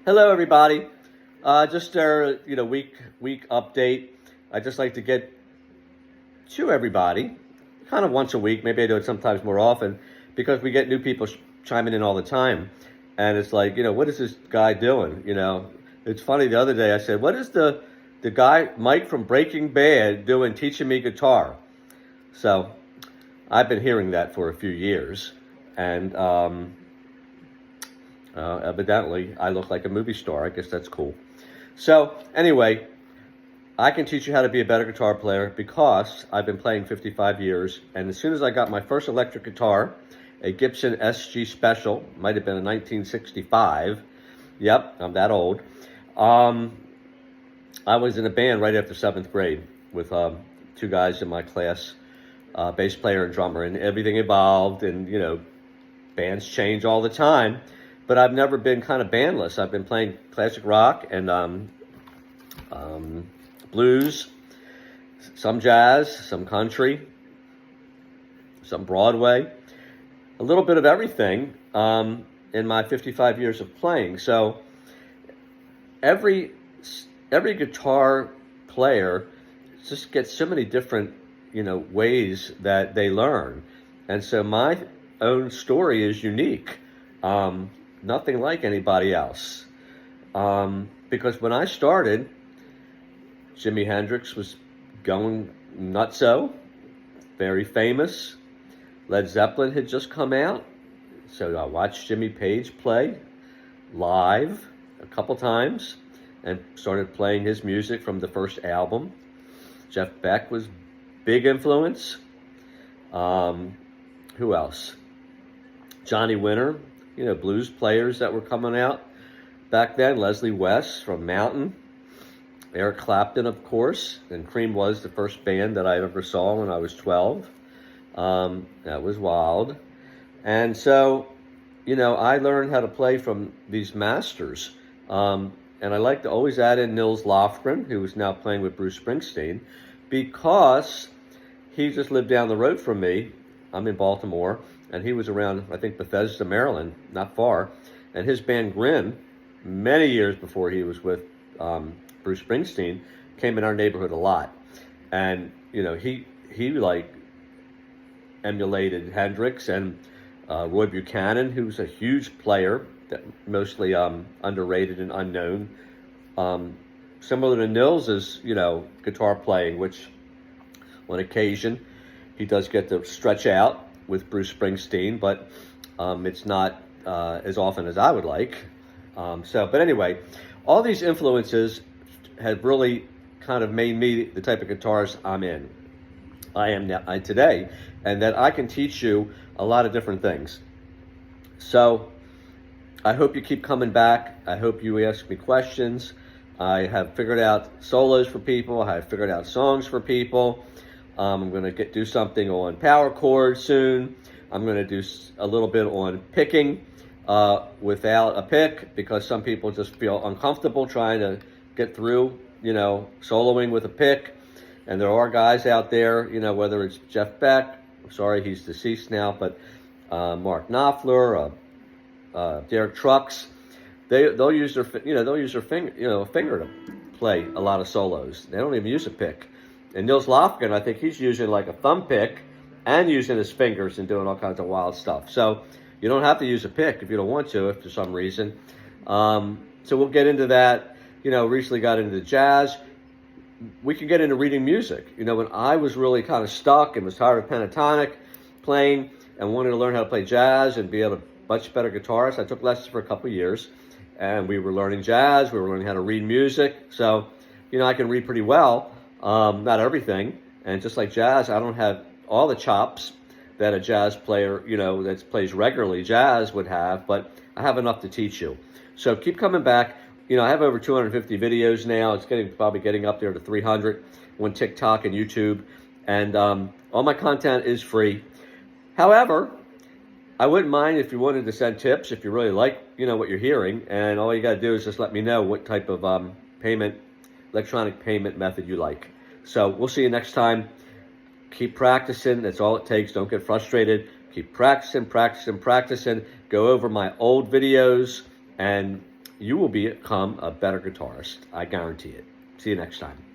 Hello, everybody. Just our week update. I just like to get to everybody, kind of once a week. Maybe I do it sometimes more often, because we get new people chiming in all the time, and it's like, what is this guy doing? It's funny. The other day I said, "What is the guy Mike from Breaking Bad doing teaching me guitar?" So I've been hearing that for a few years, and evidently, I look like a movie star. I guess that's cool. So anyway, I can teach you how to be a better guitar player because I've been playing 55 years. And as soon as I got my first electric guitar, a Gibson SG Special, might have been a 1965. Yep, I'm that old. I was in a band right after 7th grade with two guys in my class, bass player and drummer. And everything evolved, and, bands change all the time. But I've never been kind of bandless. I've been playing classic rock and blues, some jazz, some country, some Broadway, a little bit of everything in my 55 years of playing. So every guitar player just gets so many different, ways that they learn. And so my own story is unique. Nothing like anybody else. Because when I started, Jimi Hendrix was going nutso, very famous. Led Zeppelin had just come out. So I watched Jimmy Page play live a couple times and started playing his music from the first album. Jeff Beck was big influence. Who else? Johnny Winter. Blues players that were coming out back then. Leslie West from Mountain. Eric Clapton, of course. And Cream was the first band that I ever saw when I was 12. That was wild. And so, I learned how to play from these masters. And I like to always add in Nils Lofgren, who is now playing with Bruce Springsteen, because he just lived down the road from me. I'm in Baltimore. And he was around, I think, Bethesda, Maryland, not far. And his band Grin, many years before he was with Bruce Springsteen, came in our neighborhood a lot. And, he like emulated Hendrix and Roy Buchanan, who's a huge player, that mostly underrated and unknown. Similar to Nils's, guitar playing, which on occasion he does get to stretch out with Bruce Springsteen, but it's not as often as I would like. But anyway, all these influences have really kind of made me the type of guitarist I am now today, and that I can teach you a lot of different things. So I hope you keep coming back. I hope you ask me questions. I have figured out solos for people. I have figured out songs for people. I'm going to do something on power chords soon. I'm going to do a little bit on picking without a pick, because some people just feel uncomfortable trying to get through, soloing with a pick. And there are guys out there, whether it's Jeff Beck, sorry, he's deceased now, but Mark Knopfler, Derek Trucks, they'll use their finger to play a lot of solos. They don't even use a pick. And Nils Lofgren, I think he's using like a thumb pick and using his fingers and doing all kinds of wild stuff. So you don't have to use a pick if you don't want to, if for some reason. So we'll get into that. Recently got into jazz. We can get into reading music. When I was really kind of stuck and was tired of pentatonic playing and wanted to learn how to play jazz and be a much better guitarist, I took lessons for a couple of years. And we were learning jazz. We were learning how to read music. So, I can read pretty well. Not everything, and just like jazz, I don't have all the chops that a jazz player, that plays regularly jazz would have, but I have enough to teach you. So keep coming back. I have over 250 videos now. It's probably getting up there to 300 on TikTok and YouTube, and all my content is free. However, I wouldn't mind if you wanted to send tips if you really like, what you're hearing, and all you got to do is just let me know what type of electronic payment method you like. So we'll see you next time. Keep practicing. That's all it takes. Don't get frustrated. Keep practicing. Go over my old videos and you will become a better guitarist. I guarantee it. See you next time.